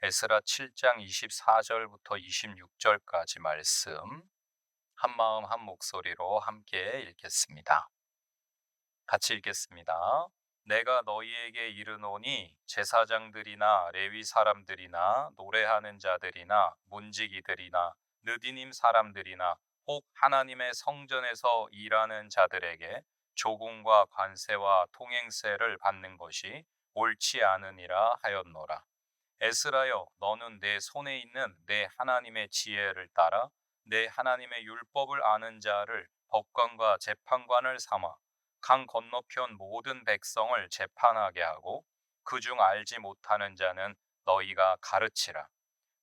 에스라 7장 24절부터 26절까지 말씀 한마음 한 목소리로 함께 읽겠습니다. 같이 읽겠습니다. 내가 너희에게 이르노니 제사장들이나 레위 사람들이나 노래하는 자들이나 문지기들이나 느디님 사람들이나 혹 하나님의 성전에서 일하는 자들에게 조공과 관세와 통행세를 받는 것이 옳지 않으니라 하였노라. 에스라여, 너는 내 손에 있는 내 하나님의 지혜를 따라 내 하나님의 율법을 아는 자를 법관과 재판관을 삼아 강 건너편 모든 백성을 재판하게 하고 그중 알지 못하는 자는 너희가 가르치라.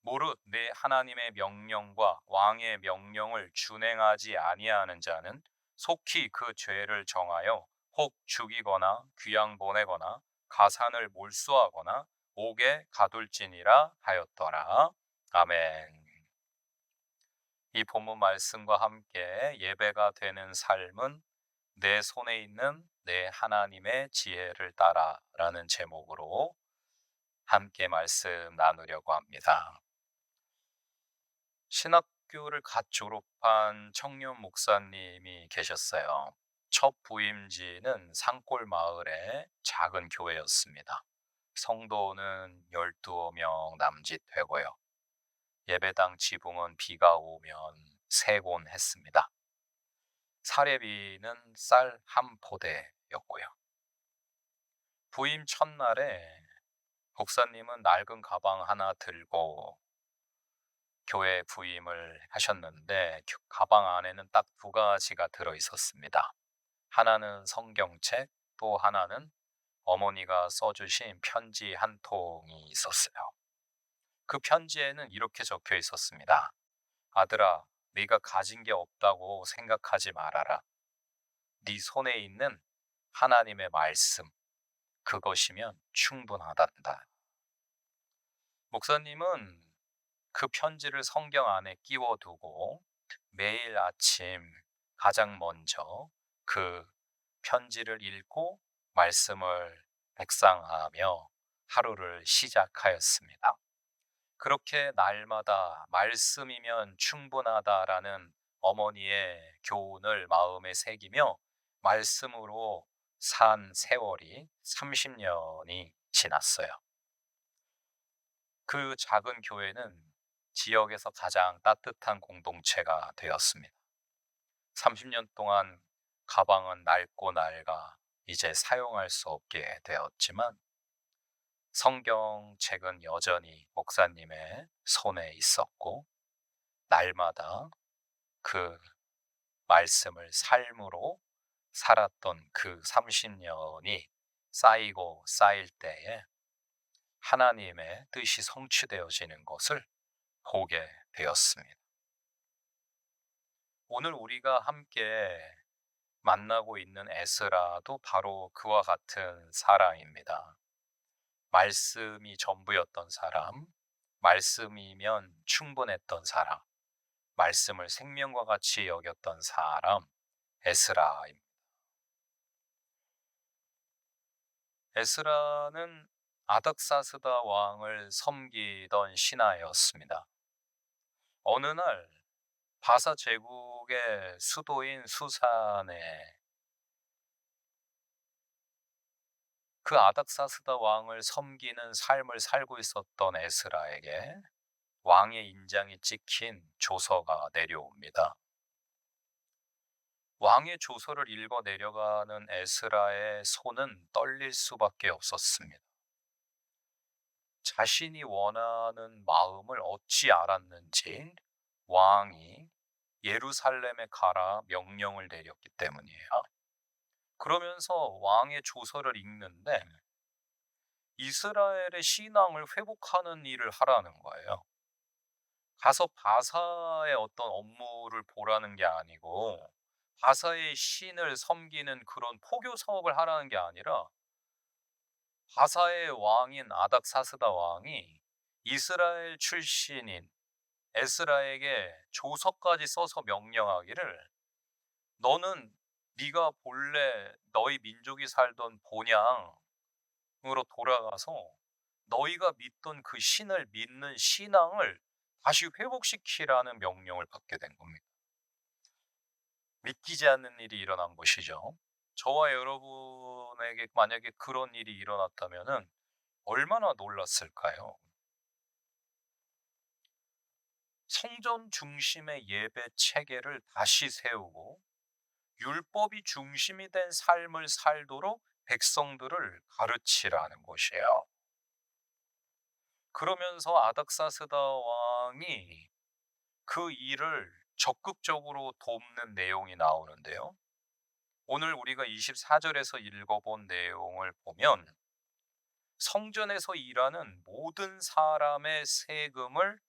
무릇 내 하나님의 명령과 왕의 명령을 준행하지 아니하는 자는 속히 그 죄를 정하여 혹 죽이거나 귀양 보내거나 가산을 몰수하거나 옥에 가둘지니라 하였더라. 아멘. 이 본문 말씀과 함께 예배가 되는 삶은 내 손에 있는 내 하나님의 지혜를 따라라는 제목으로 함께 말씀 나누려고 합니다. 신학교를 갓 졸업한 청년 목사님이 계셨어요. 첫 부임지는 산골 마을의 작은 교회였습니다. 성도는 12명 남짓 되고요. 예배당 지붕은 비가 오면 새곤 했습니다. 사례비는 쌀 한 포대였고요. 부임 첫날에 목사님은 낡은 가방 하나 들고 교회 부임을 하셨는데 가방 안에는 딱 두 가지가 들어 있었습니다. 하나는 성경책, 또 하나는 어머니가 써주신 편지 한 통이 있었어요. 그 편지에는 이렇게 적혀 있었습니다. 아들아, 네가 가진 게 없다고 생각하지 말아라. 네 손에 있는 하나님의 말씀, 그것이면 충분하단다. 목사님은 그 편지를 성경 안에 끼워두고 매일 아침 가장 먼저 그 편지를 읽고 말씀을 묵상하며 하루를 시작하였습니다. 그렇게 날마다 말씀이면 충분하다라는 어머니의 교훈을 마음에 새기며 말씀으로 산 세월이 30년이 지났어요. 그 작은 교회는 지역에서 가장 따뜻한 공동체가 되었습니다. 30년 동안 가방은 낡고 낡아 이제 사용할 수 없게 되었지만 성경책은 여전히 목사님의 손에 있었고 날마다 그 말씀을 삶으로 살았던 그 30년이 쌓이고 쌓일 때에 하나님의 뜻이 성취되어지는 것을 보게 되었습니다. 오늘 우리가 함께 만나고 있는 에스라도 바로 그와 같은 사람입니다. 말씀이 전부였던 사람, 말씀이면 충분했던 사람, 말씀을 생명과 같이 여겼던 사람, 에스라입니다. 에스라는 아닥사스다 왕을 섬기던 신하였습니다. 어느 날 바사 제국의 수도인 수산에 그 아닥사스다 왕을 섬기는 삶을 살고 있었던 에스라에게 왕의 인장이 찍힌 조서가 내려옵니다. 왕의 조서를 읽어 내려가는 에스라의 손은 떨릴 수밖에 없었습니다. 자신이 원하는 마음을 어찌 알았는지 왕이 예루살렘에 가라 명령을 내렸기 때문이에요. 그러면서 왕의 조서를 읽는데 이스라엘의 신앙을 회복하는 일을 하라는 거예요. 가서 바사의 어떤 업무를 보라는 게 아니고 바사의 신을 섬기는 그런 포교 사업을 하라는 게 아니라 바사의 왕인 아닥사스다 왕이 이스라엘 출신인 에스라에게 조서까지 써서 명령하기를 너는 네가 본래 너희 민족이 살던 본향으로 돌아가서 너희가 믿던 그 신을 믿는 신앙을 다시 회복시키라는 명령을 받게 된 겁니다. 믿기지 않는 일이 일어난 것이죠. 저와 여러분에게 만약에 그런 일이 일어났다면은 얼마나 놀랐을까요? 성전 중심의 예배 체계를 다시 세우고 율법이 중심이 된 삶을 살도록 백성들을 가르치라는 것이에요. 그러면서 아닥사스다 왕이 그 일을 적극적으로 돕는 내용이 나오는데요. 오늘 우리가 24절에서 읽어본 내용을 보면 성전에서 일하는 모든 사람의 세금을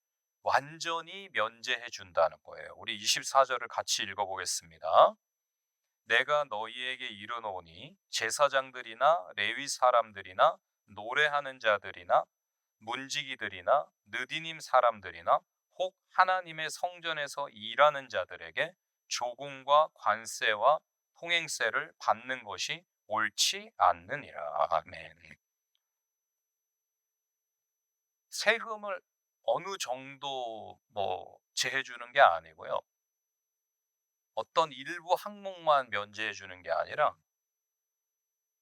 완전히 면제해 준다는 거예요. 우리 24절을 같이 읽어보겠습니다. 내가 너희에게 이르노니 제사장들이나 레위 사람들이나 노래하는 자들이나 문지기들이나 느디님 사람들이나 혹 하나님의 성전에서 일하는 자들에게 조공과 관세와 통행세를 받는 것이 옳지 않느니라. 아멘. 세금을 어느 정도 제해 주는 게 아니고요. 어떤 일부 항목만 면제해 주는 게 아니라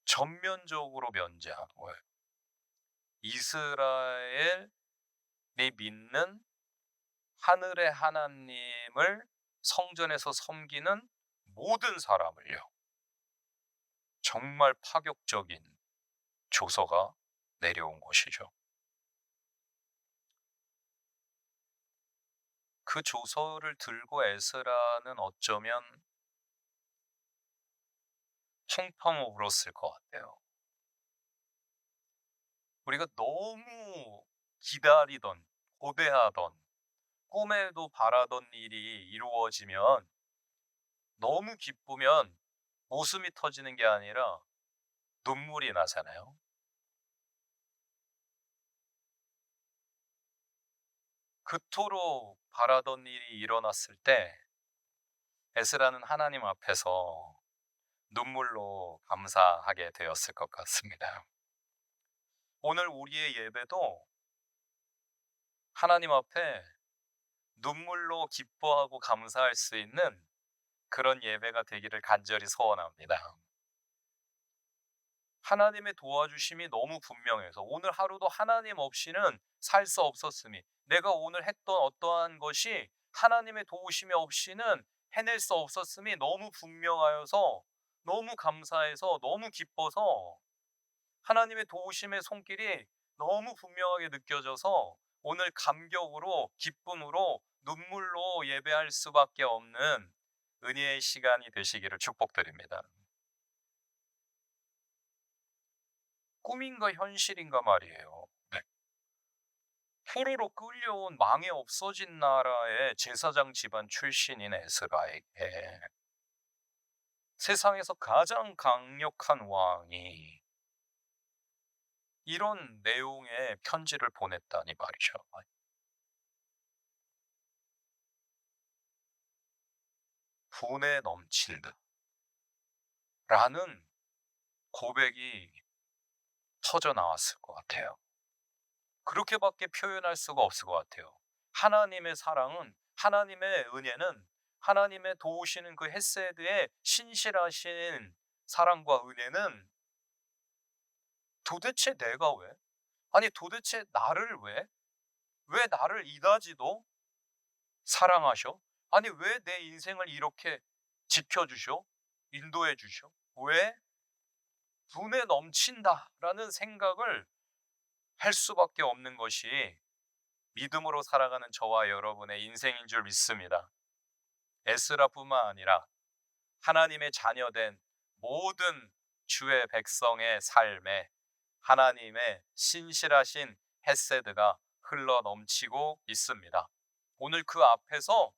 전면적으로 면제하는 거예요. 이스라엘이 믿는 하늘의 하나님을 성전에서 섬기는 모든 사람을요. 정말 파격적인 조서가 내려온 것이죠. 그 조서를 들고 에스라는 어쩌면 펑펑 울었을 것 같아요. 우리가 너무 기다리던, 고대하던, 꿈에도 바라던 일이 이루어지면 너무 기쁘면 웃음이 터지는 게 아니라 눈물이 나잖아요. 그토록 바라던 일이 일어났을 때 에스라는 하나님 앞에서 눈물로 감사하게 되었을 것 같습니다. 오늘 우리의 예배도 하나님 앞에 눈물로 기뻐하고 감사할 수 있는 그런 예배가 되기를 간절히 소원합니다. 하나님의 도와주심이 너무 분명해서 오늘 하루도 하나님 없이는 살 수 없었음이, 내가 오늘 했던 어떠한 것이 하나님의 도우심이 없이는 해낼 수 없었음이 너무 분명하여서 너무 감사해서 너무 기뻐서 하나님의 도우심의 손길이 너무 분명하게 느껴져서 오늘 감격으로 기쁨으로 눈물로 예배할 수밖에 없는 은혜의 시간이 되시기를 축복드립니다. 꿈인가 현실인가 말이에요. 네. 포로로 끌려온 망해 없어진 나라의 제사장 집안 출신인 에스라에게 세상에서 가장 강력한 왕이 이런 내용의 편지를 보냈다니 말이죠. 분에 넘친다 라는 고백이 터져 나왔을 것 같아요. 그렇게밖에 표현할 수가 없을 것 같아요. 하나님의 사랑은, 하나님의 은혜는, 하나님의 도우시는 그 헤세드의 신실하신 사랑과 은혜는 도대체 내가 왜? 아니 도대체 나를 왜 나를 이다지도 사랑하셔? 아니 왜 내 인생을 이렇게 지켜주셔? 인도해 주셔? 왜? 분에 넘친다라는 생각을 할 수밖에 없는 것이 믿음으로 살아가는 저와 여러분의 인생인 줄 믿습니다. 에스라뿐만 아니라 하나님의 자녀된 모든 주의 백성의 삶에 하나님의 신실하신 헤세드가 흘러 넘치고 있습니다. 오늘 그 앞에서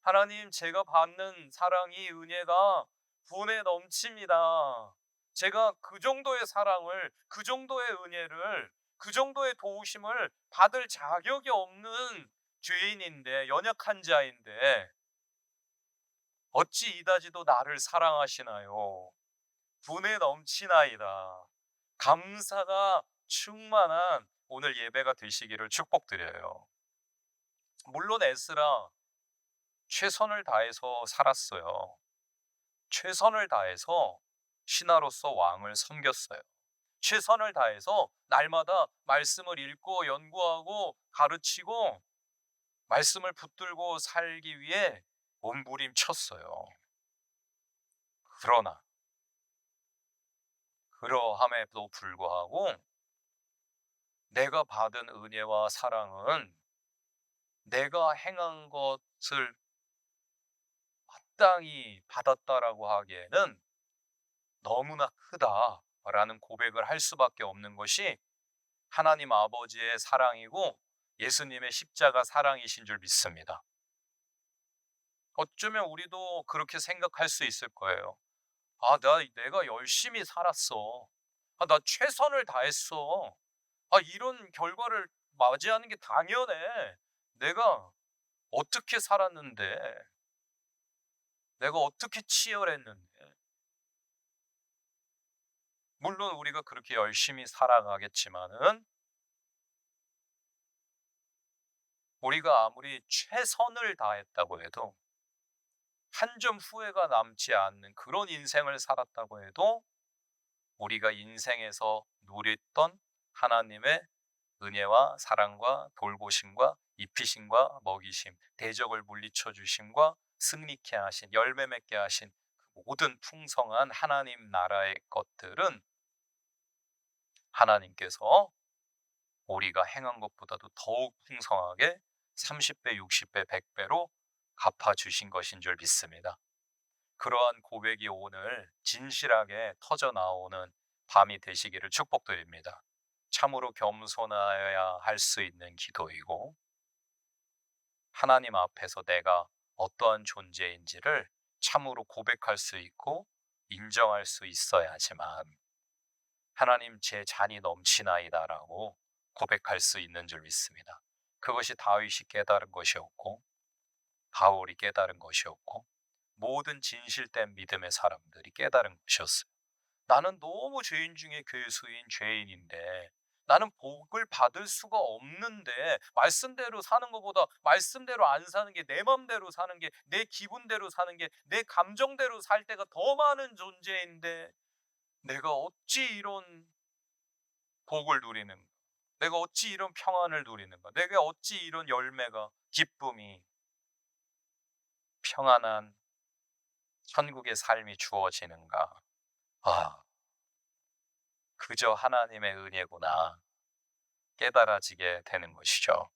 하나님, 제가 받는 사랑이 은혜가 분에 넘칩니다. 제가 그 정도의 사랑을, 그 정도의 은혜를, 그 정도의 도우심을 받을 자격이 없는 죄인인데, 연약한 자인데 어찌 이다지도 나를 사랑하시나요? 분에 넘치나이다. 감사가 충만한 오늘 예배가 되시기를 축복드려요. 물론 에스라 최선을 다해서 살았어요. 최선을 다해서 신하로서 왕을 섬겼어요. 최선을 다해서 날마다 말씀을 읽고 연구하고 가르치고 말씀을 붙들고 살기 위해 몸부림쳤어요. 그러나 그러함에도 불구하고 내가 받은 은혜와 사랑은 내가 행한 것을 마땅히 받았다라고 하기에는 너무나 크다라는 고백을 할 수밖에 없는 것이 하나님 아버지의 사랑이고 예수님의 십자가 사랑이신 줄 믿습니다. 어쩌면 우리도 그렇게 생각할 수 있을 거예요. 내가 열심히 살았어. 나 최선을 다했어. 이런 결과를 맞이하는 게 당연해. 내가 어떻게 살았는데, 내가 어떻게 치열했는데. 물론 우리가 그렇게 열심히 살아가겠지만은 우리가 아무리 최선을 다했다고 해도 한 점 후회가 남지 않는 그런 인생을 살았다고 해도 우리가 인생에서 누렸던 하나님의 은혜와 사랑과 돌보심과 입히심과 먹이심, 대적을 물리쳐 주심과 승리케 하신, 열매 맺게 하신 그 모든 풍성한 하나님 나라의 것들은 하나님께서 우리가 행한 것보다도 더욱 풍성하게 30배, 60배, 100배로 갚아주신 것인 줄 믿습니다. 그러한 고백이 오늘 진실하게 터져 나오는 밤이 되시기를 축복드립니다. 참으로 겸손해야 할 수 있는 기도이고 하나님 앞에서 내가 어떠한 존재인지를 참으로 고백할 수 있고 인정할 수 있어야지만 하나님 제 잔이 넘치나이다라고 고백할 수 있는 줄 믿습니다. 그것이 다윗이 깨달은 것이었고 바울이 깨달은 것이었고 모든 진실된 믿음의 사람들이 깨달은 것이었어요. 나는 너무 죄인 중에 괴수인 죄인인데 나는 복을 받을 수가 없는데 말씀대로 사는 것보다 말씀대로 안 사는 게 내 맘대로 사는 게 내 기분대로 사는 게 내 감정대로 살 때가 더 많은 존재인데 내가 어찌 이런 복을 누리는가? 내가 어찌 이런 평안을 누리는가? 내가 어찌 이런 열매가 기쁨이 평안한 천국의 삶이 주어지는가? 아, 그저 하나님의 은혜구나 깨달아지게 되는 것이죠.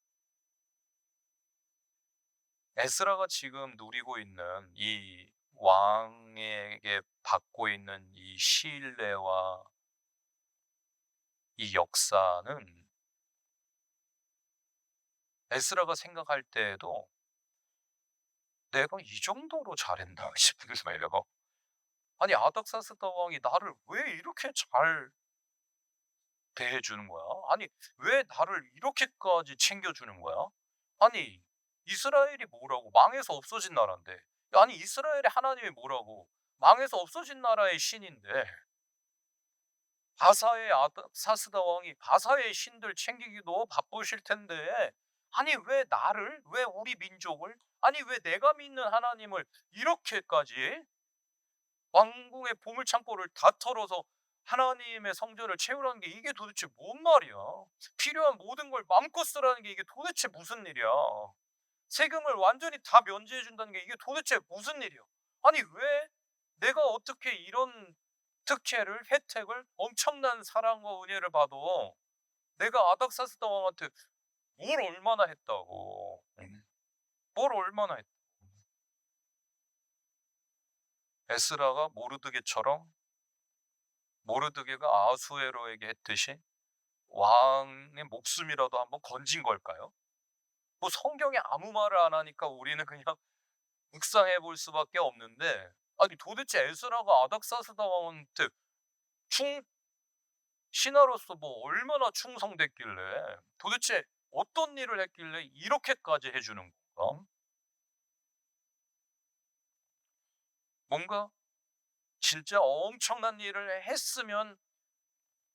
에스라가 지금 누리고 있는 이 왕에게 받고 있는 이 신뢰와 이 역사는 에스라가 생각할 때에도 내가 이 정도로 잘했나 싶은 거예요. 아니 아닥사스다 왕이 나를 왜 이렇게 잘 대해주는 거야? 아니 왜 나를 이렇게까지 챙겨주는 거야? 아니 이스라엘이 뭐라고 망해서 없어진 나라인데 아니 이스라엘의 하나님이 뭐라고 망해서 없어진 나라의 신인데 바사의 아닥사스다 왕이 바사의 신들 챙기기도 바쁘실 텐데 아니 왜 나를 왜 우리 민족을 아니 왜 내가 믿는 하나님을 이렇게까지 왕궁의 보물창고를 다 털어서 하나님의 성전을 채우라는 게 이게 도대체 뭔 말이야? 필요한 모든 걸 마음껏 쓰라는 게 이게 도대체 무슨 일이야? 세금을 완전히 다 면제해 준다는 게 이게 도대체 무슨 일이야? 아니 왜 내가 어떻게 이런 특혜를 혜택을 엄청난 사랑과 은혜를 받아 내가 아닥사스다 왕한테 뭘 얼마나 했다고 뭘 얼마나 했 에스라가 모르드게처럼 모르드게가 아수에로에게 했듯이 왕의 목숨이라도 한번 건진 걸까요? 뭐 성경에 아무 말을 안 하니까 우리는 그냥 묵상해 볼 수밖에 없는데 아니 도대체 에스라가 아닥사스다 왕한테 충 신하로서 뭐 얼마나 충성됐길래 도대체 어떤 일을 했길래 이렇게까지 해주는 건가? 뭔가 진짜 엄청난 일을 했으면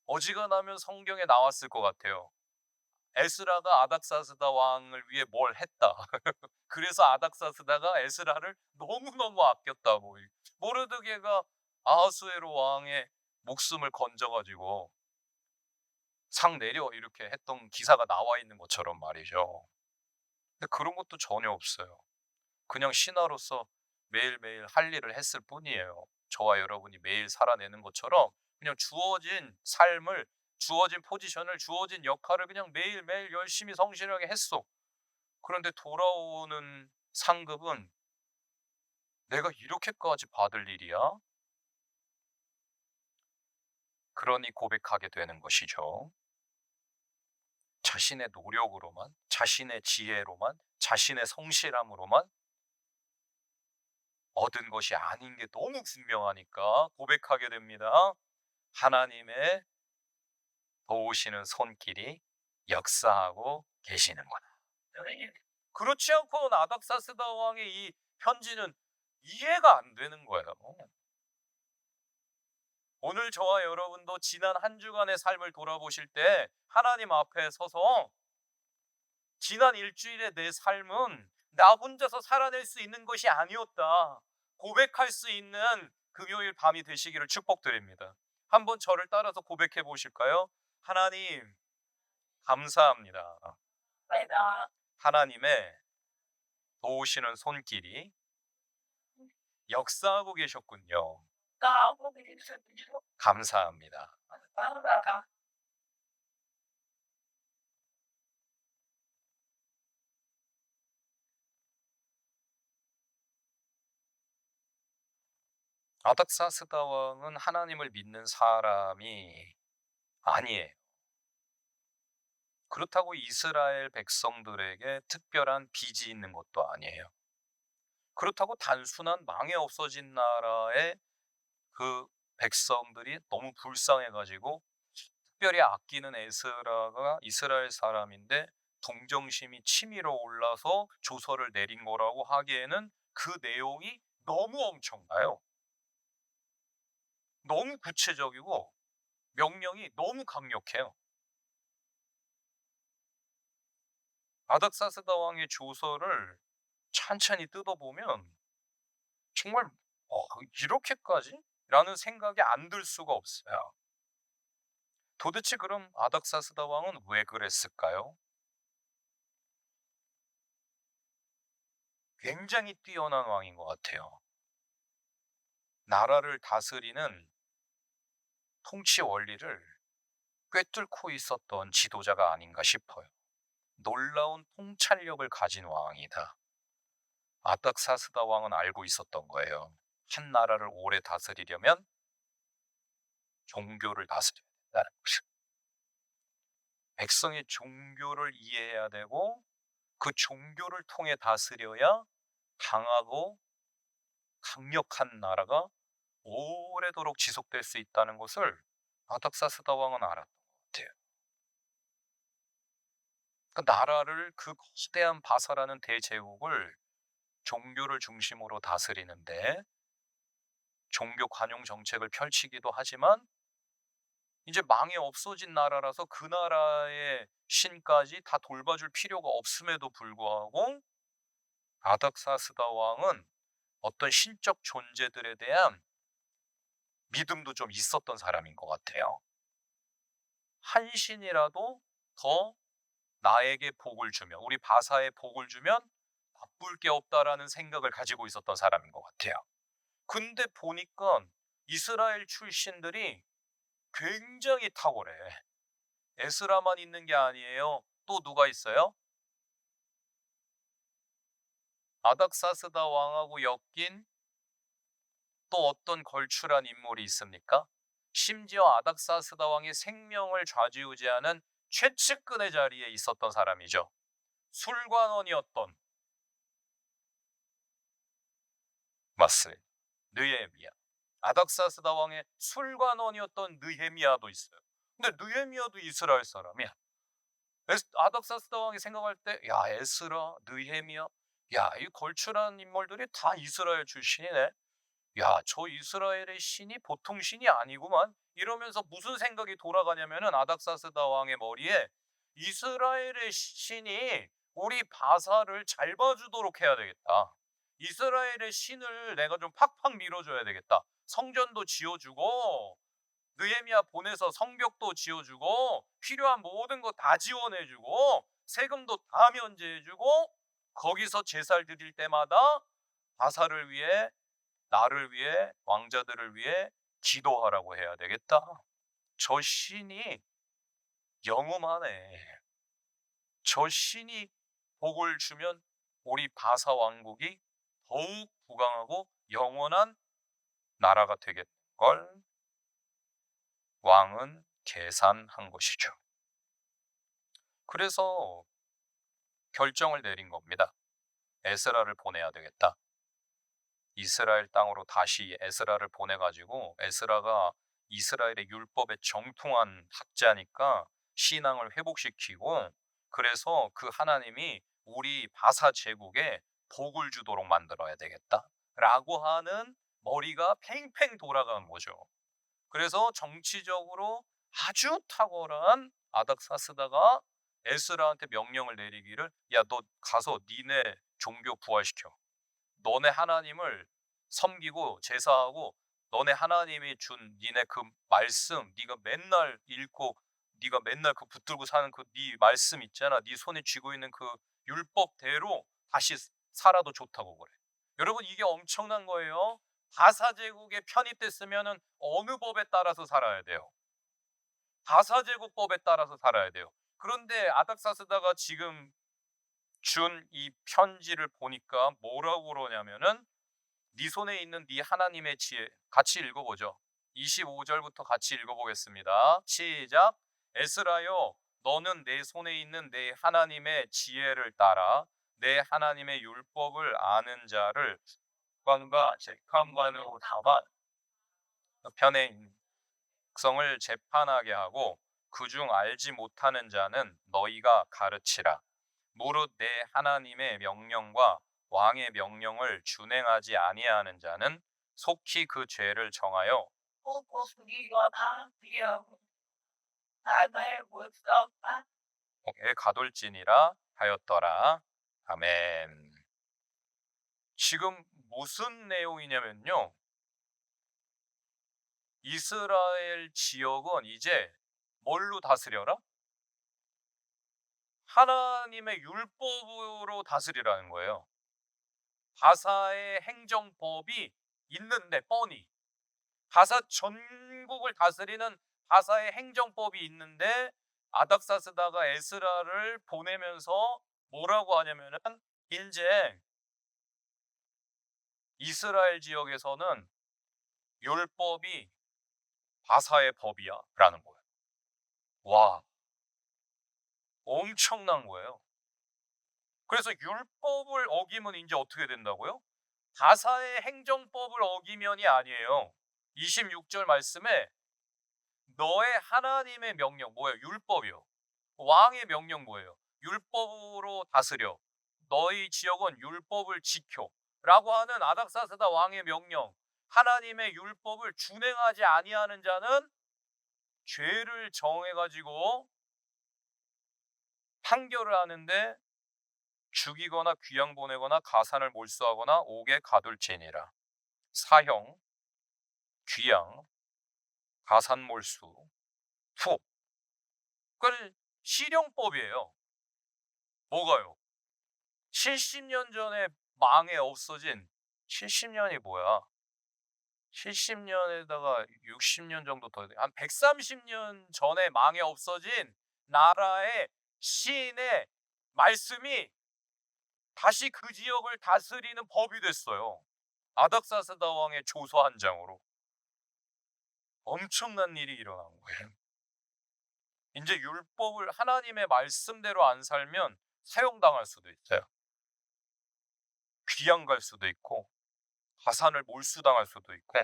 어지간하면 성경에 나왔을 것 같아요. 에스라가 아닥사스다 왕을 위해 뭘 했다. 그래서 아닥사스다가 에스라를 너무너무 아꼈다고. 모르드게가 아하수에로 왕의 목숨을 건져 가지고 상 내려 이렇게 했던 기사가 나와 있는 것처럼 말이죠. 근데 그런 것도 전혀 없어요. 그냥 신하로서 매일매일 할 일을 했을 뿐이에요. 저와 여러분이 매일 살아내는 것처럼 그냥 주어진 삶을, 주어진 포지션을, 주어진 역할을 그냥 매일매일 열심히 성실하게 했어. 그런데 돌아오는 상급은 '내가 이렇게까지 받을 일이야?' 그러니 고백하게 되는 것이죠. 자신의 노력으로만, 자신의 지혜로만, 자신의 성실함으로만 얻은 것이 아닌 게 너무 분명하니까 고백하게 됩니다. 하나님의 도우시는 손길이 역사하고 계시는구나. 그렇지 않고는 아닥사스다 왕의 이 편지는 이해가 안 되는 거예요. 오늘 저와 여러분도 지난 한 주간의 삶을 돌아보실 때 하나님 앞에 서서 지난 일주일의 내 삶은 나 혼자서 살아낼 수 있는 것이 아니었다, 고백할 수 있는 금요일 밤이 되시기를 축복드립니다. 한번 저를 따라서 고백해 보실까요? 하나님, 감사합니다. 하나님의 도우시는 손길이 역사하고 계셨군요. 감사합니다. 아닥사스다 왕은 하나님을 믿는 사람이 아니에요. 그렇다고 이스라엘 백성들에게 특별한 빚이 있는 것도 아니에요. 그렇다고 단순한 망해 없어진 나라의 그 백성들이 너무 불쌍해 가지고 특별히 아끼는 에스라가 이스라엘 사람인데 동정심이 치밀어 올라서 조서를 내린 거라고 하기에는 그 내용이 너무 엄청나요. 너무 구체적이고 명령이 너무 강력해요. 아닥사스다 왕의 조서를 찬찬히 뜯어보면 정말 '이렇게까지?' 라는 생각이 안 들 수가 없어요. 도대체 그럼 아닥사스다 왕은 왜 그랬을까요? 굉장히 뛰어난 왕인 것 같아요. 나라를 다스리는 통치 원리를 꿰뚫고 있었던 지도자가 아닌가 싶어요. 놀라운 통찰력을 가진 왕이다. 아닥사스다 왕은 알고 있었던 거예요. 한 나라를 오래 다스리려면 종교를 다스려야 된다는 것을. 백성의 종교를 이해해야 되고 그 종교를 통해 다스려야 강하고 강력한 나라가 오래도록 지속될 수 있다는 것을 아닥사스다 왕은 알았던 것 같아요. 그 나라를, 그 거대한 바사라는 대제국을 종교를 중심으로 다스리는데 종교 관용 정책을 펼치기도 하지만 이제 망해 없어진 나라라서 그 나라의 신까지 다 돌봐줄 필요가 없음에도 불구하고 아닥사스다 왕은 어떤 신적 존재들에 대한 믿음도 좀 있었던 사람인 것 같아요. 한 신이라도 더 나에게 복을 주면, 우리 바사에 복을 주면 나쁠 게 없다라는 생각을 가지고 있었던 사람인 것 같아요. 근데 보니까 이스라엘 출신들이 굉장히 탁월해. 에스라만 있는 게 아니에요. 또 누가 있어요? 아닥사스다 왕하고 엮인 또 어떤 걸출한 인물이 있습니까? 심지어 아닥사스다 왕의 생명을 좌지우지하는 최측근의 자리에 있었던 사람이죠. 술관원이었던, 맞습니다, 느헤미야. 아닥사스다 왕의 술관원이었던 느헤미야도 있어요. 근데 느헤미야도 이스라엘 사람이야. 아닥사스다 왕이 생각할 때, 야, 에스라, 느헤미야, 야, 이 걸출한 인물들이 다 이스라엘 출신이네. 야, 저 이스라엘의 신이 보통 신이 아니구만. 이러면서 무슨 생각이 돌아가냐면은 아닥사스다 왕의 머리에 이스라엘의 신이 우리 바사를 잘 봐주도록 해야 되겠다. 이스라엘의 신을 내가 좀 팍팍 밀어줘야 되겠다. 성전도 지어주고 느헤미야 보내서 성벽도 지어주고 필요한 모든 거 다 지원해주고 세금도 다 면제해주고 거기서 제사를 드릴 때마다 바사를 위해, 나를 위해, 왕자들을 위해 기도하라고 해야 되겠다. 저 신이 영험하네. 저 신이 복을 주면 우리 바사 왕국이 더욱 부강하고 영원한 나라가 되겠걸. 왕은 계산한 것이죠. 그래서 결정을 내린 겁니다. 에스라를 보내야 되겠다. 이스라엘 땅으로 다시 에스라를 보내가지고, 에스라가 이스라엘의 율법에 정통한 학자니까 신앙을 회복시키고, 그래서 그 하나님이 우리 바사 제국에 복을 주도록 만들어야 되겠다 라고 하는 머리가 팽팽 돌아간 거죠. 그래서 정치적으로 아주 탁월한 아닥사스다가 에스라한테 명령을 내리기를, 야, 너 가서 니네 종교 부활시켜. 너네 하나님을 섬기고 제사하고 너네 하나님이 준 니네 그 말씀, 네가 맨날 읽고 네가 맨날 그 붙들고 사는 그 네 말씀 있잖아. 네 손에 쥐고 있는 그 율법대로 다시 살아도 좋다고 그래. 여러분, 이게 엄청난 거예요. 바사제국에 편입됐으면은 어느 법에 따라서 살아야 돼요? 바사제국법에 따라서 살아야 돼요. 그런데 아닥사스다가 지금 준 이 편지를 보니까 뭐라고 그러냐면은, 네 손에 있는 네 하나님의 지혜, 같이 읽어보죠. 25절부터 같이 읽어보겠습니다. 시작. 에스라여, 너는 내 손에 있는 내 하나님의 지혜를 따라 내 하나님의 율법을 아는 자를 관과 재판관으로 담아 편에 백성을 재판하게 하고 그중 알지 못하는 자는 너희가 가르치라. 무릇 내 하나님의 명령과 왕의 명령을 준행하지 아니하는 자는 속히 그 죄를 정하여 에 가둘지니라 하였더라. 아멘. 지금 무슨 내용이냐면요, 이스라엘 지역은 이제 뭘로 다스려라? 하나님의 율법으로 다스리라는 거예요. 바사의 행정법이 있는데, 뻔히 바사 전국을 다스리는 바사의 행정법이 있는데, 아닥사스다가 에스라를 보내면서 뭐라고 하냐면은, 이제 이스라엘 지역에서는 율법이 바사의 법이야 라는 거예요. 와, 엄청난 거예요. 그래서 율법을 어기면 이제 어떻게 된다고요? 바사의 행정법을 어기면이 아니에요. 26절 말씀에 너의 하나님의 명령, 뭐예요? 율법이요. 왕의 명령 뭐예요? 율법으로 다스려. 너희 지역은 율법을 지켜 라고 하는 아닥사스다 왕의 명령, 하나님의 율법을 준행하지 아니하는 자는 죄를 정해가지고 판결을 하는데 죽이거나 귀양 보내거나 가산을 몰수하거나 옥에 가둘지니라. 사형, 귀양, 가산 몰수, 투옥. 그건 실형법이에요. 뭐가요? 70년 전에 망해 없어진, 70년이 뭐야? 70년에다가 60년 정도 더 돼. 한 130년 전에 망해 없어진 나라의 시인의 말씀이 다시 그 지역을 다스리는 법이 됐어요. 아닥사스다 왕의 조서 한 장으로. 엄청난 일이 일어난 거예요. 이제 율법을 하나님의 말씀대로 안 살면 사형당할 수도 있어요. 귀양 갈 수도 있고 가산을 몰수당할 수도 있고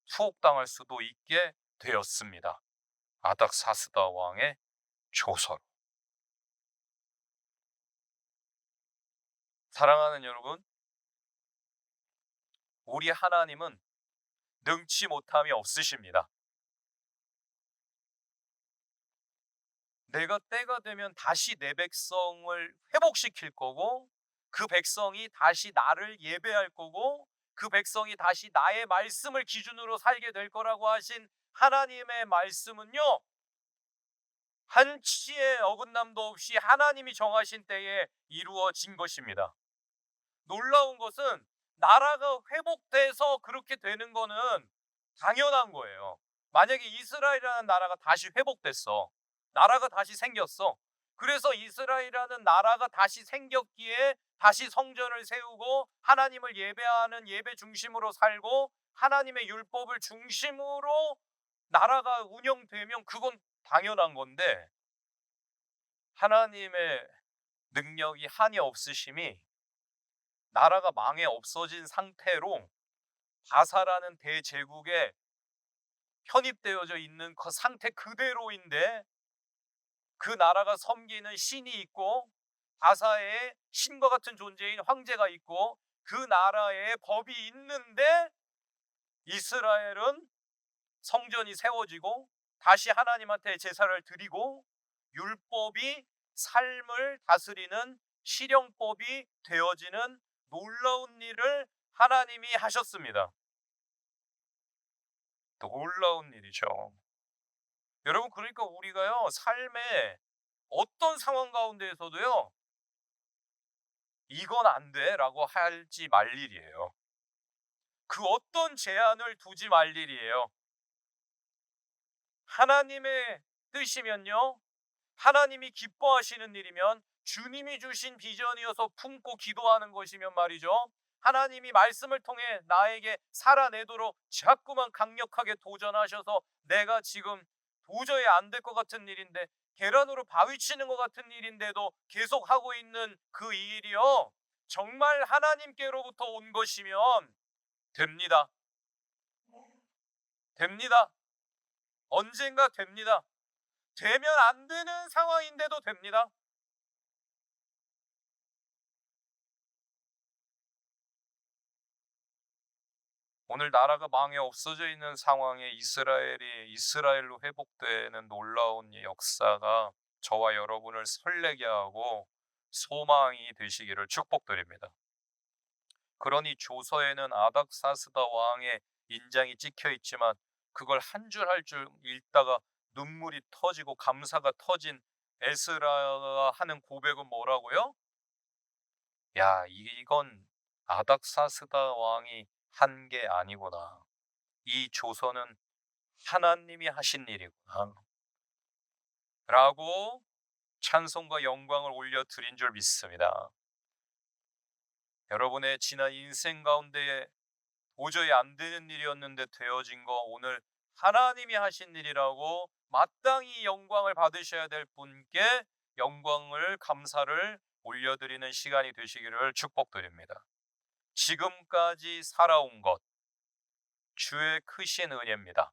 투옥당할 수도 있게 되었습니다. 아닥사스다 왕의 조서로. 사랑하는 여러분, 우리 하나님은 능치 못함이 없으십니다. 내가 때가 되면 다시 내 백성을 회복시킬 거고, 그 백성이 다시 나를 예배할 거고, 그 백성이 다시 나의 말씀을 기준으로 살게 될 거라고 하신 하나님의 말씀은요, 한치의 어긋남도 없이 하나님이 정하신 때에 이루어진 것입니다. 놀라운 것은 나라가 회복돼서 그렇게 되는 거는 당연한 거예요. 만약에 이스라엘이라는 나라가 다시 회복됐어. 나라가 다시 생겼어. 그래서 이스라엘이라는 나라가 다시 생겼기에 다시 성전을 세우고 하나님을 예배하는 예배 중심으로 살고 하나님의 율법을 중심으로 나라가 운영되면 그건 당연한 건데, 하나님의 능력이 한이 없으심이 나라가 망해 없어진 상태로 바사라는 대제국에 편입되어져 있는 그 상태 그대로인데, 그 나라가 섬기는 신이 있고 바사에 신과 같은 존재인 황제가 있고 그 나라에 법이 있는데, 이스라엘은 성전이 세워지고 다시 하나님한테 제사를 드리고 율법이 삶을 다스리는 실령법이 되어지는 놀라운 일을 하나님이 하셨습니다. 놀라운 일이죠. 여러분, 그러니까 우리가요, 삶의 어떤 상황 가운데에서도요, 이건 안 돼 라고 하지 말 일이에요. 그 어떤 제한을 두지 말 일이에요. 하나님의 뜻이면요, 하나님이 기뻐하시는 일이면, 주님이 주신 비전이어서 품고 기도하는 것이면 말이죠, 하나님이 말씀을 통해 나에게 살아내도록 자꾸만 강력하게 도전하셔서 내가 지금 도저히 안 될 것 같은 일인데, 계란으로 바위 치는 것 같은 일인데도 계속 하고 있는 그 일이요, 정말 하나님께로부터 온 것이면 됩니다. 됩니다. 언젠가 됩니다. 되면 안 되는 상황인데도 됩니다. 오늘 나라가 망해 없어져 있는 상황에 이스라엘이 이스라엘로 회복되는 놀라운 이 역사가 저와 여러분을 설레게 하고 소망이 되시기를 축복드립니다. 그러니 조서에는 아닥사스다 왕의 인장이 찍혀 있지만, 그걸 한 줄 한 줄 읽다가 눈물이 터지고 감사가 터진 에스라가 하는 고백은 뭐라고요? 야, 이건 아닥사스다 왕이 한 게 아니구나. 이 조서는 하나님이 하신 일이구나. 라고 찬송과 영광을 올려 드린 줄 믿습니다. 여러분의 지난 인생 가운데 도저히 안 되는 일이었는데 되어진 거, 오늘 하나님이 하신 일이라고 마땅히 영광을 받으셔야 될 분께 영광을, 감사를 올려드리는 시간이 되시기를 축복드립니다. 지금까지 살아온 것, 주의 크신 은혜입니다.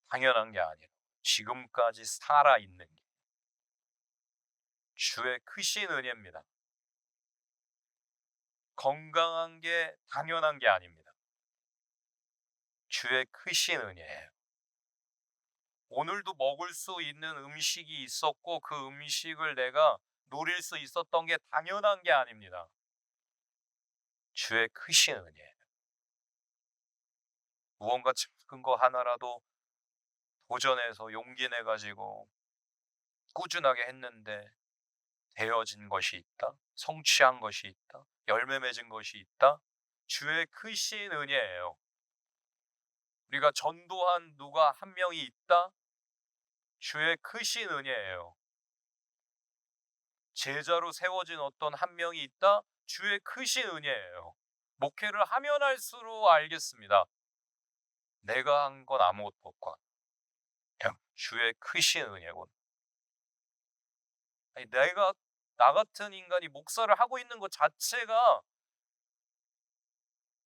당연한 게 아니라 지금까지 살아있는 게 주의 크신 은혜입니다. 건강한 게 당연한 게 아닙니다. 주의 크신 은혜예요. 오늘도 먹을 수 있는 음식이 있었고 그 음식을 내가 누릴 수 있었던 게 당연한 게 아닙니다. 주의 크신 은혜예요. 무언가 작은 거 하나라도 도전해서 용기 내가지고 꾸준하게 했는데 되어진 것이 있다, 성취한 것이 있다, 열매 맺은 것이 있다, 주의 크신 은혜예요. 우리가 전도한 누가 한 명이 있다, 주의 크신 은혜예요. 제자로 세워진 어떤 한 명이 있다, 주의 크신 은혜예요. 목회를 하면 할수록 알겠습니다. 내가 한 건 아무것도 없고 그냥 주의 크신 은혜군. 아니, 내가 나 같은 인간이 목사를 하고 있는 것 자체가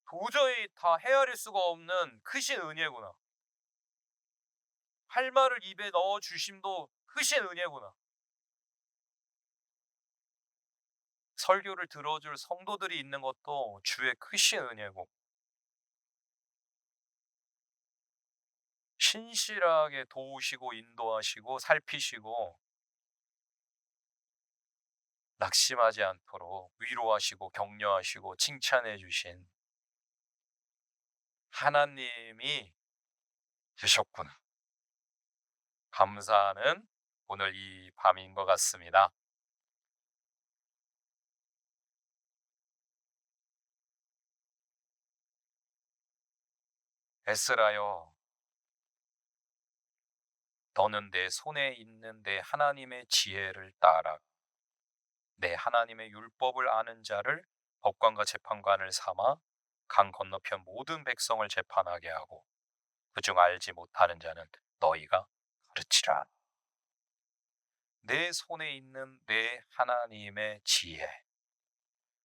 도저히 다 헤아릴 수가 없는 크신 은혜구나. 할 말을 입에 넣어 주심도 크신 은혜구나. 설교를 들어줄 성도들이 있는 것도 주의 크신 은혜고, 신실하게 도우시고 인도하시고 살피시고 낙심하지 않도록 위로하시고 격려하시고 칭찬해 주신 하나님이 계셨구나. 감사하는 오늘 이 밤인 것 같습니다. 에스라여, 너는 내 손에 있는 내 하나님의 지혜를 따라 내 하나님의 율법을 아는 자를 법관과 재판관을 삼아 강 건너편 모든 백성을 재판하게 하고 그중 알지 못하는 자는 너희가 가르치라. 내 손에 있는 내 하나님의 지혜.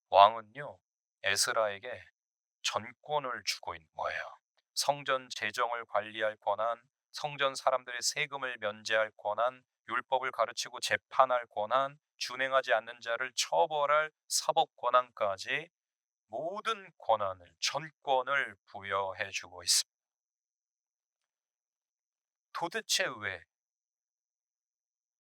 왕은요, 에스라에게 전권을 주고 있는 거예요. 성전 재정을 관리할 권한, 성전 사람들의 세금을 면제할 권한, 율법을 가르치고 재판할 권한, 준행하지 않는 자를 처벌할 사법 권한까지 모든 권한을, 전권을 부여해 주고 있습니다. 도대체 왜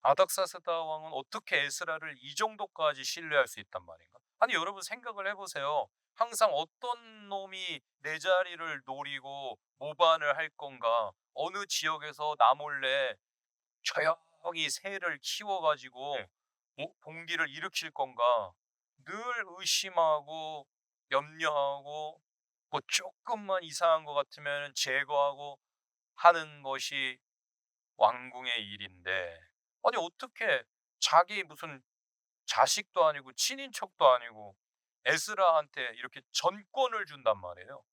아닥사스다 왕은 어떻게 에스라를 이 정도까지 신뢰할 수 있단 말인가? 아니, 여러분 생각을 해보세요. 항상 어떤 놈이 내 자리를 노리고 모반을 할 건가? 어느 지역에서 나 몰래 조용히 새를 키워가지고 봉기를 일으킬 건가? 늘 의심하고 염려하고 뭐 조금만 이상한 것 같으면 제거하고 하는 것이 왕궁의 일인데, 아니 어떻게 자기 무슨 자식도 아니고 친인척도 아니고 에스라한테 이렇게 전권을 준단 말이에요.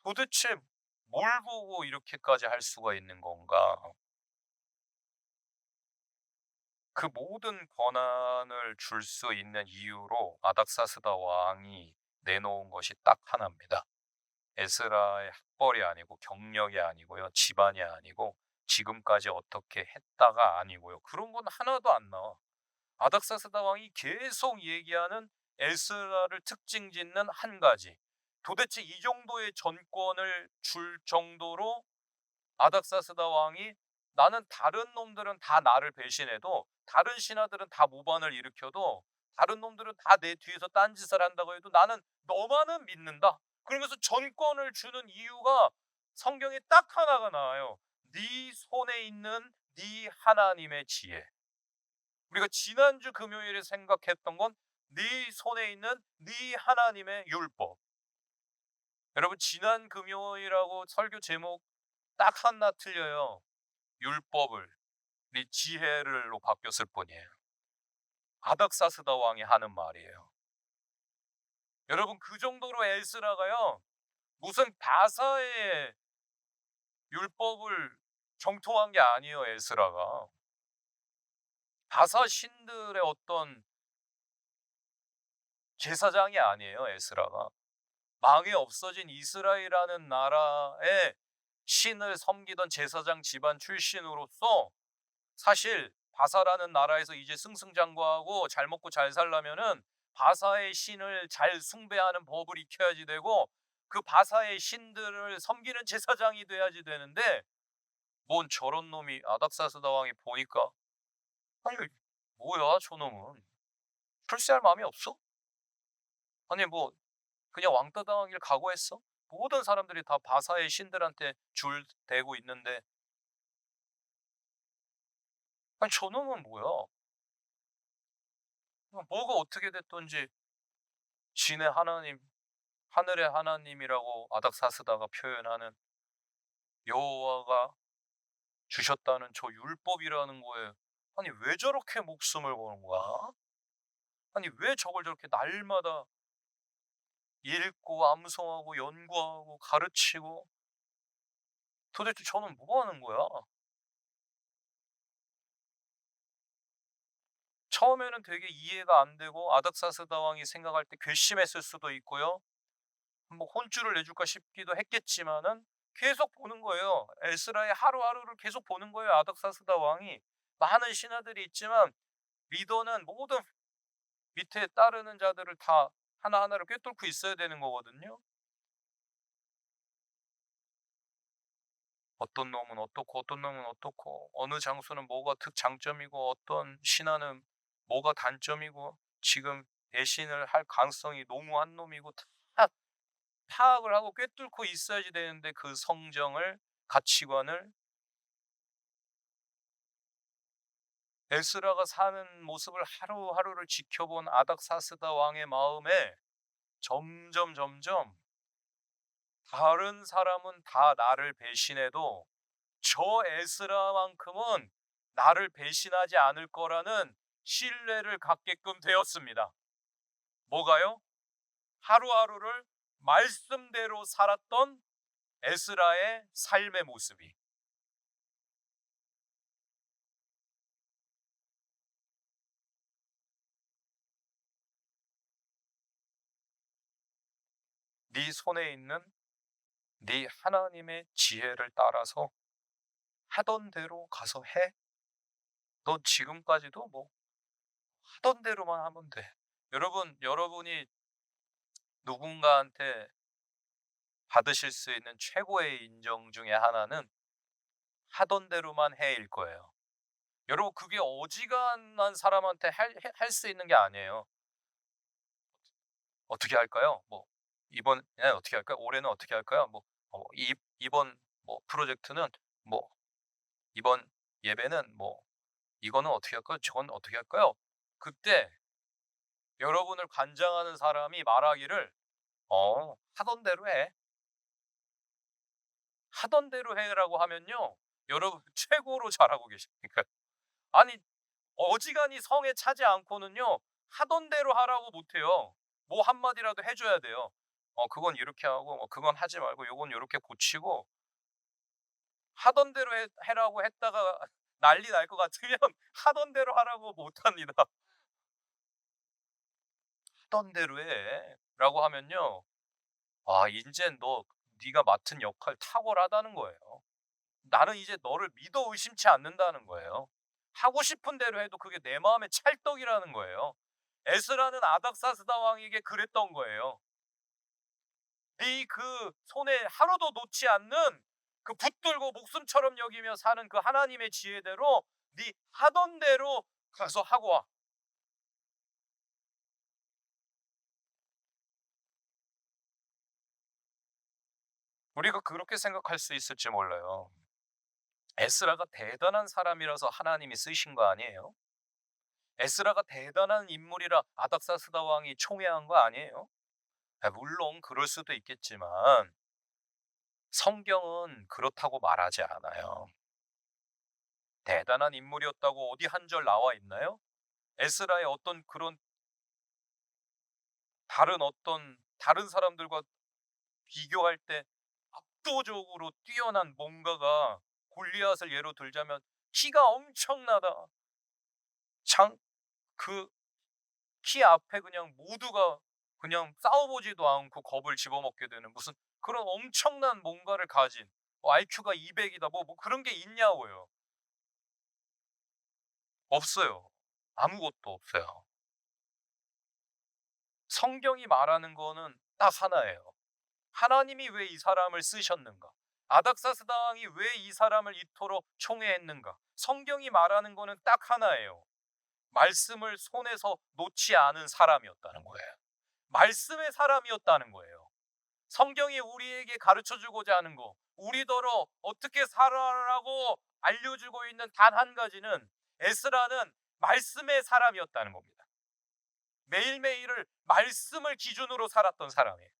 도대체 뭘 보고 이렇게까지 할 수가 있는 건가? 그 모든 권한을 줄 수 있는 이유로 아닥사스다 왕이 내놓은 것이 딱 하나입니다. 에스라의 학벌이 아니고 경력이 아니고요. 집안이 아니고 지금까지 어떻게 했다가 아니고요. 그런 건 하나도 안 나와. 아닥사스다 왕이 계속 얘기하는 에스라를 특징 짓는 한 가지. 도대체 이 정도의 전권을 줄 정도로 아닥사스다 왕이, 나는 다른 놈들은 다 나를 배신해도, 다른 신하들은 다 모반을 일으켜도, 다른 놈들은 다 내 뒤에서 딴짓을 한다고 해도 나는 너만은 믿는다. 그러면서 전권을 주는 이유가 성경에 딱 하나가 나와요. 네 손에 있는 네 하나님의 지혜. 우리가 지난주 금요일에 생각했던 건 네 손에 있는 네 하나님의 율법. 여러분, 지난 금요일하고 설교 제목 딱 하나 틀려요. 율법을 네 지혜를로 바뀌었을 뿐이에요. 아닥사스다 왕이 하는 말이에요. 여러분, 그 정도로 에스라가요, 무슨 바사의 율법을 정통한 게 아니에요. 에스라가 바사 신들의 어떤 제사장이 아니에요. 에스라가 망해 없어진 이스라엘이라는 나라의 신을 섬기던 제사장 집안 출신으로서 사실 바사라는 나라에서 이제 승승장구하고 잘 먹고 잘 살려면은 바사의 신을 잘 숭배하는 법을 익혀야지 되고, 그 바사의 신들을 섬기는 제사장이 돼야지 되는데, 뭔 저런 놈이 아닥사스다 왕이 보니까, 아니 뭐야 저놈은, 출세할 마음이 없어? 아니 뭐 그냥 왕따 당하길 각오했어? 모든 사람들이 다 바사의 신들한테 줄 대고 있는데, 아니 저놈은 뭐야? 뭐가 어떻게 됐든지 진의 하나님, 하늘의 하나님이라고 아닥사스다가 표현하는 여호와가 주셨다는 저 율법이라는 거에, 아니 왜 저렇게 목숨을 거는 거야? 아니 왜 저걸 저렇게 날마다 읽고 암송하고 연구하고 가르치고, 도대체 저는 뭐 하는 거야? 처음에는 되게 이해가 안 되고 아닥사스다 왕이 생각할 때 괘씸했을 수도 있고요. 뭐 혼쭐을 내줄까 싶기도 했겠지만은 계속 보는 거예요. 에스라의 하루하루를 계속 보는 거예요. 아닥사스다 왕이. 많은 신하들이 있지만 리더는 모든 밑에 따르는 자들을 다 하나하나를 꿰뚫고 있어야 되는 거거든요. 어떤 놈은 어떻고 어떤 놈은 어떻고 어느 장소는 뭐가 특장점이고 어떤 신화는 뭐가 단점이고 지금 배신을 할 가능성이 농후한 놈이고 다 파악을 하고 꿰뚫고 있어야지 되는데 그 성정을 가치관을 에스라가 사는 모습을 하루하루를 지켜본 아닥사스다 왕의 마음에 점점 다른 사람은 다 나를 배신해도 저 에스라만큼은 나를 배신하지 않을 거라는 신뢰를 갖게끔 되었습니다. 뭐가요? 하루하루를 말씀대로 살았던 에스라의 삶의 모습이. 네 손에 있는 네 하나님의 지혜를 따라서 하던 대로 가서 해. 너 지금까지도 뭐 하던 대로만 하면 돼. 여러분, 여러분이 누군가한테 받으실 수 있는 최고의 인정 중에 하나는 하던 대로만 해일 거예요. 여러분, 그게 어지간한 사람한테 할 수 있는 게 아니에요. 어떻게 할까요? 뭐 이번에 어떻게 할까요? 올해는 어떻게 할까요? 뭐 이번 뭐 프로젝트는 뭐 이번 예배는 뭐 이거는 어떻게 할까요? 저건 어떻게 할까요? 그때 여러분을 관장하는 사람이 말하기를 하던 대로 해. 하던 대로 해라고 하면요. 여러분 최고로 잘하고 계십니까? 아니 어지간히 성에 차지 않고는요. 하던 대로 하라고 못 해요. 뭐 한마디라도 해 줘야 돼요. 그건 이렇게 하고 그건 하지 말고 요건 요렇게 고치고 하던 대로 해라고 했다가 난리 날 것 같으면 하던 대로 하라고 못 합니다. "하던 대로 해."라고 하면요. 인젠 너 네가 맡은 역할 탁월하다는 거예요. 나는 이제 너를 믿어 의심치 않는다는 거예요. 하고 싶은 대로 해도 그게 내 마음의 찰떡이라는 거예요. 에스라는 아닥사스다 왕에게 그랬던 거예요. 네 그 손에 하루도 놓지 않는 그 붙들고 목숨처럼 여기며 사는 그 하나님의 지혜대로 네 하던 대로 가서 하고 와. 우리가 그렇게 생각할 수 있을지 몰라요. 에스라가 대단한 사람이라서 하나님이 쓰신 거 아니에요? 에스라가 대단한 인물이라 아닥사스다 왕이 총애한 거 아니에요? 물론 그럴 수도 있겠지만 성경은 그렇다고 말하지 않아요. 대단한 인물이었다고 어디 한 절 나와 있나요? 에스라의 어떤 그런 다른 사람들과 비교할 때 압도적으로 뛰어난 뭔가가 골리앗을 예로 들자면 키가 엄청나다. 장 그 키 앞에 그냥 모두가 그냥 싸워보지도 않고 겁을 집어먹게 되는 무슨 그런 엄청난 뭔가를 가진 IQ가 200이다 뭐 그런 게 있냐고요. 없어요. 아무것도 없어요. 성경이 말하는 거는 딱 하나예요. 하나님이 왜 이 사람을 쓰셨는가? 아닥사스당이 왜 이 사람을 이토록 총애했는가? 성경이 말하는 거는 딱 하나예요. 말씀을 손에서 놓지 않은 사람이었다는 거예요. 말씀의 사람이었다는 거예요. 성경이 우리에게 가르쳐 주고자 하는 거, 우리더러 어떻게 살아라고 알려주고 있는 단 한 가지는 에스라는 말씀의 사람이었다는 겁니다. 매일매일을 말씀을 기준으로 살았던 사람이에요.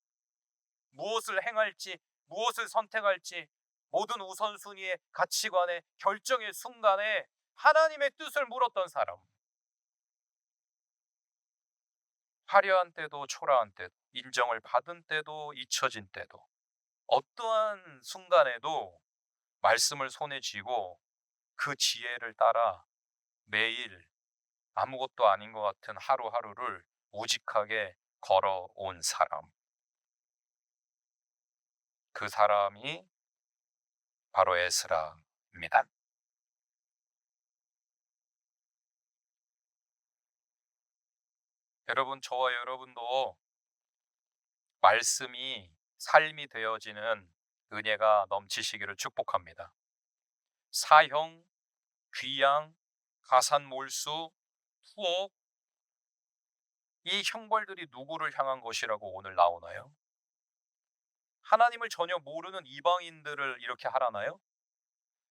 무엇을 행할지, 무엇을 선택할지 모든 우선순위의 가치관의 결정의 순간에 하나님의 뜻을 물었던 사람. 화려한 때도 초라한 때도 인정을 받은 때도 잊혀진 때도 어떠한 순간에도 말씀을 손에 쥐고 그 지혜를 따라 매일 아무것도 아닌 것 같은 하루하루를 우직하게 걸어온 사람. 그 사람이 바로 에스라입니다. 여러분, 저와 여러분도 말씀이 삶이 되어지는 은혜가 넘치시기를 축복합니다. 사형, 귀양, 가산몰수, 투옥, 이 형벌들이 누구를 향한 것이라고 오늘 나오나요? 하나님을 전혀 모르는 이방인들을 이렇게 하라나요?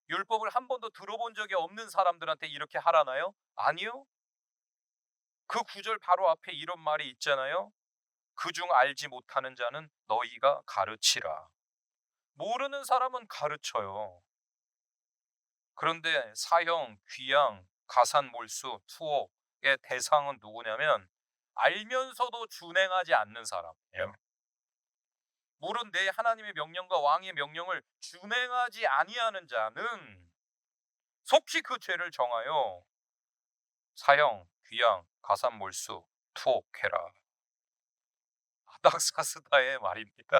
율법을 한 번도 들어본 적이 없는 사람들한테 이렇게 하라나요? 아니요. 그 구절 바로 앞에 이런 말이 있잖아요. 그중 알지 못하는 자는 너희가 가르치라. 모르는 사람은 가르쳐요. 그런데 사형, 귀양, 가산몰수, 투옥의 대상은 누구냐면 알면서도 준행하지 않는 사람이에요. 물은 내 하나님의 명령과 왕의 명령을 준행하지 아니하는 자는 속히 그 죄를 정하여 사형, 귀양, 가산몰수, 투옥해라. 아닥사스다의 말입니다.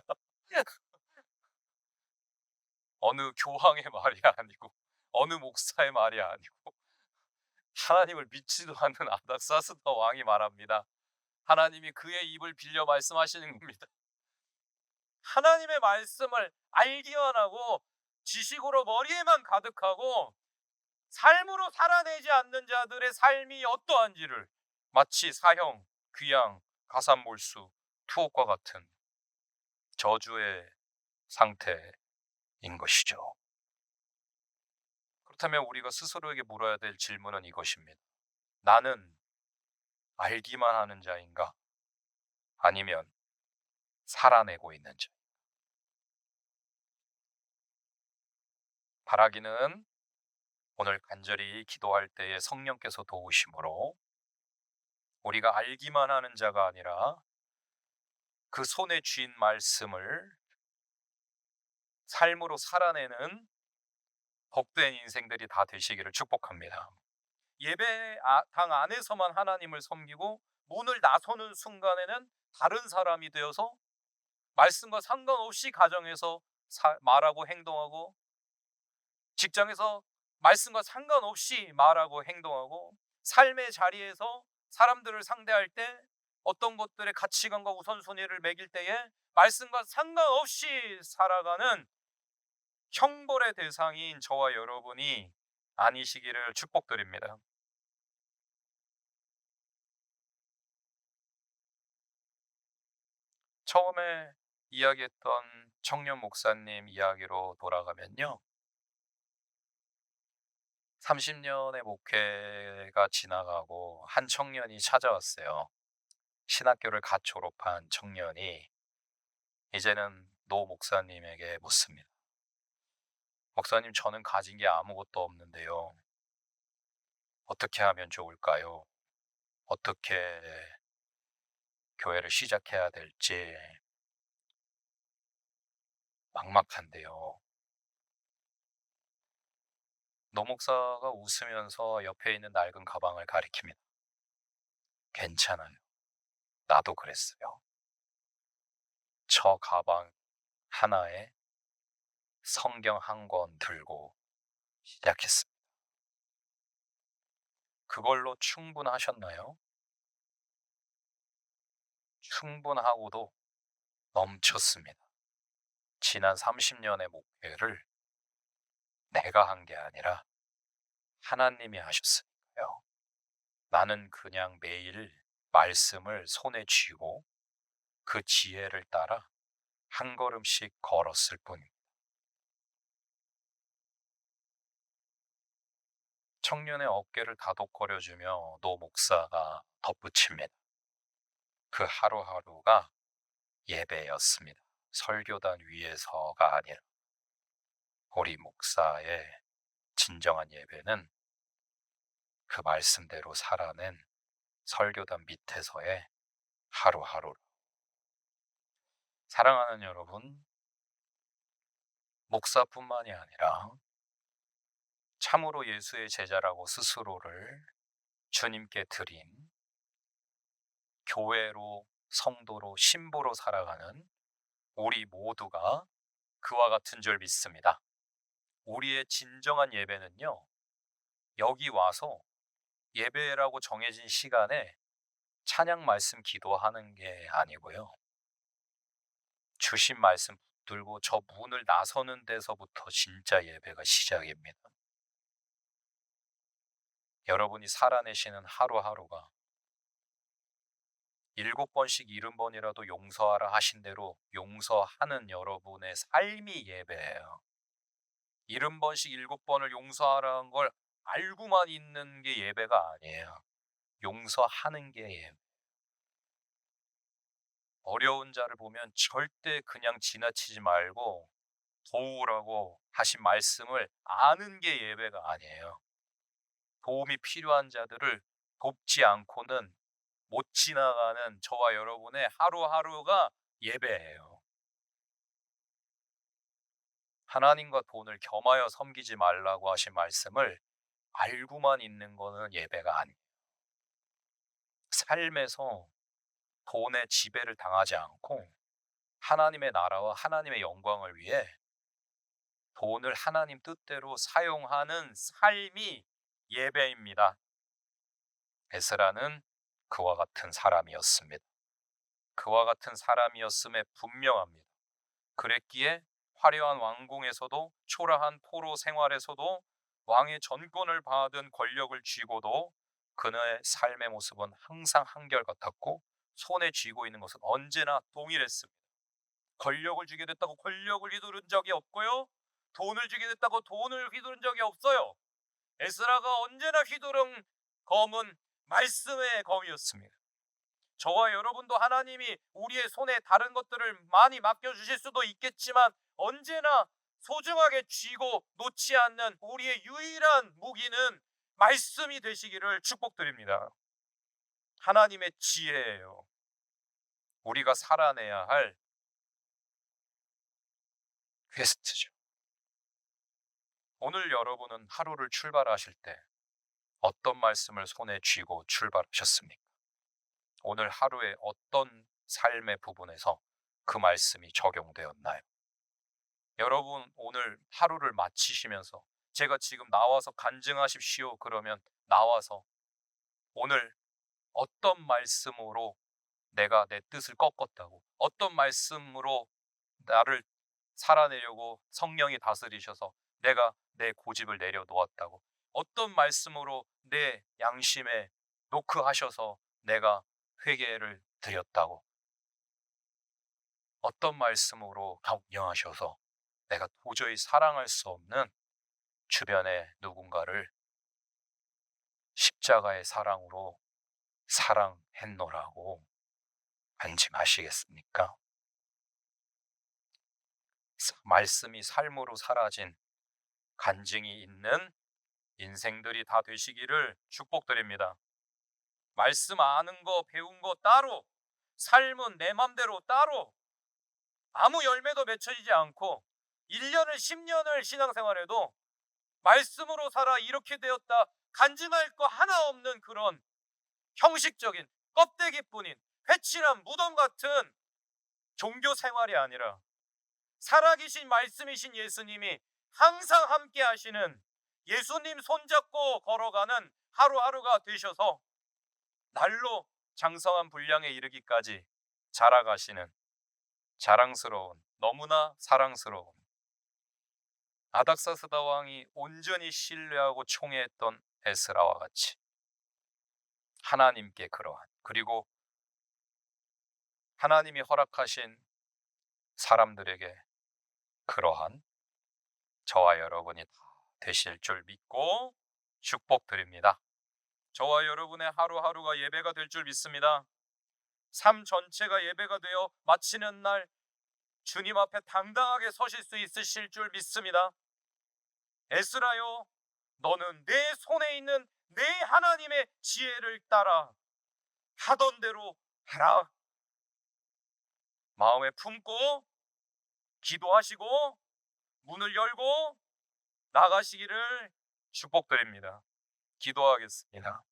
어느 교황의 말이 아니고 어느 목사의 말이 아니고 하나님을 믿지도 않는 아닥사스다 왕이 말합니다. 하나님이 그의 입을 빌려 말씀하시는 겁니다. 하나님의 말씀을 알기만 하고 지식으로 머리에만 가득하고 삶으로 살아내지 않는 자들의 삶이 어떠한지를 마치 사형, 귀양, 가산몰수, 투옥과 같은 저주의 상태인 것이죠. 그렇다면 우리가 스스로에게 물어야 될 질문은 이것입니다. 나는 알기만 하는 자인가? 아니면 살아내고 있는 자? 바라기는 오늘 간절히 기도할 때에 성령께서 도우심으로 우리가 알기만 하는 자가 아니라 그 손에 쥔 말씀을 삶으로 살아내는 복된 인생들이 다 되시기를 축복합니다. 예배당 안에서만 하나님을 섬기고 문을 나서는 순간에는 다른 사람이 되어서 말씀과 상관없이 가정에서 말하고 행동하고 직장에서 말씀과 상관없이 말하고 행동하고 삶의 자리에서 사람들을 상대할 때 어떤 것들의 가치관과 우선순위를 매길 때에 말씀과 상관없이 살아가는 형벌의 대상인 저와 여러분이 아니시기를 축복드립니다. 처음에 이야기했던 청년 목사님 이야기로 돌아가면요. 30년의 목회가 지나가고 한 청년이 찾아왔어요. 신학교를 갓 졸업한 청년이 이제는 노 목사님에게 묻습니다. 목사님, 저는 가진 게 아무것도 없는데요. 어떻게 하면 좋을까요? 어떻게 교회를 시작해야 될지 막막한데요. 노 목사가 웃으면서 옆에 있는 낡은 가방을 가리킵니다. 괜찮아요. 나도 그랬어요. 저 가방 하나에 성경 한 권 들고 시작했습니다. 그걸로 충분하셨나요? 충분하고도 넘쳤습니다. 지난 30년의 목회를 내가 한 게 아니라 하나님이 하셨으니까요. 나는 그냥 매일 말씀을 손에 쥐고 그 지혜를 따라 한 걸음씩 걸었을 뿐입니다. 청년의 어깨를 다독거려주며 노 목사가 덧붙입니다. 그 하루하루가 예배였습니다. 설교단 위에서가 아니라 우리 목사의 진정한 예배는 그 말씀대로 살아낸 설교단 밑에서의 하루하루. 사랑하는 여러분, 목사뿐만이 아니라 참으로 예수의 제자라고 스스로를 주님께 드린 교회로, 성도로, 신부로 살아가는 우리 모두가 그와 같은 줄 믿습니다. 우리의 진정한 예배는요, 여기 와서 예배라고 정해진 시간에 찬양 말씀 기도하는 게 아니고요. 주신 말씀 붙들고 저 문을 나서는 데서부터 진짜 예배가 시작입니다. 여러분이 살아내시는 하루하루가 7번씩 70번이라도 용서하라 하신 대로 용서하는 여러분의 삶이 예배예요. 70번씩 7번을 용서하라는 걸 알고만 있는 게 예배가 아니에요. 용서하는 게 예배. 어려운 자를 보면 절대 그냥 지나치지 말고 도우라고 하신 말씀을 아는 게 예배가 아니에요. 도움이 필요한 자들을 돕지 않고는 못 지나가는 저와 여러분의 하루하루가 예배예요. 하나님과 돈을 겸하여 섬기지 말라고 하신 말씀을 알고만 있는 거는 예배가 아니에요. 삶에서 돈의 지배를 당하지 않고 하나님의 나라와 하나님의 영광을 위해 돈을 하나님 뜻대로 사용하는 삶이 예배입니다. 에스라는 그와 같은 사람이었습니다. 그와 같은 사람이었음에 분명합니다. 그랬기에 화려한 왕궁에서도 초라한 포로 생활에서도 왕의 전권을 받은 권력을 쥐고도 그의 삶의 모습은 항상 한결같았고 손에 쥐고 있는 것은 언제나 동일했습니다. 권력을 주게 됐다고 권력을 휘두른 적이 없고요. 돈을 주게 됐다고 돈을 휘두른 적이 없어요. 에스라가 언제나 휘두른 검은 말씀의 검이었습니다. 저와 여러분도 하나님이 우리의 손에 다른 것들을 많이 맡겨주실 수도 있겠지만 언제나 소중하게 쥐고 놓지 않는 우리의 유일한 무기는 말씀이 되시기를 축복드립니다. 하나님의 지혜예요. 우리가 살아내야 할 퀘스트죠. 오늘 여러분은 하루를 출발하실 때 어떤 말씀을 손에 쥐고 출발하셨습니까? 오늘 하루에 어떤 삶의 부분에서 그 말씀이 적용되었나요? 여러분 오늘 하루를 마치시면서 제가 지금 나와서 간증하십시오 그러면 나와서 오늘 어떤 말씀으로 내가 내 뜻을 꺾었다고, 어떤 말씀으로 나를 살아내려고 성령이 다스리셔서 내가 내 고집을 내려놓았다고, 어떤 말씀으로 내 양심에 노크하셔서 내가 회개를 드렸다고, 어떤 말씀으로 격려하셔서 내가 도저히 사랑할 수 없는 주변의 누군가를 십자가의 사랑으로 사랑했노라고 간증하시겠습니까? 말씀이 삶으로 사라진 간증이 있는 인생들이 다 되시기를 축복드립니다. 말씀 아는 거 배운 거 따로, 삶은 내 맘대로 따로, 아무 열매도 맺혀지지 않고 1년을 10년을 신앙생활해도 말씀으로 살아 이렇게 되었다 간증할 거 하나 없는 그런 형식적인 껍데기뿐인 회칠한 무덤 같은 종교 생활이 아니라 살아계신 말씀이신 예수님이 항상 함께 하시는 예수님 손잡고 걸어가는 하루하루가 되셔서 날로 장성한 분량에 이르기까지 자라가시는 자랑스러운, 너무나 사랑스러운 아닥사스다 왕이 온전히 신뢰하고 총애했던 에스라와 같이 하나님께 그러한, 그리고 하나님이 허락하신 사람들에게 그러한 저와 여러분이 다 되실 줄 믿고 축복드립니다. 저와 여러분의 하루하루가 예배가 될 줄 믿습니다. 삶 전체가 예배가 되어 마치는 날 주님 앞에 당당하게 서실 수 있으실 줄 믿습니다. 에스라요, 너는 내 손에 있는 내 하나님의 지혜를 따라 하던 대로 해라. 마음에 품고 기도하시고 문을 열고 나가시기를 축복드립니다. 기도하겠습니다.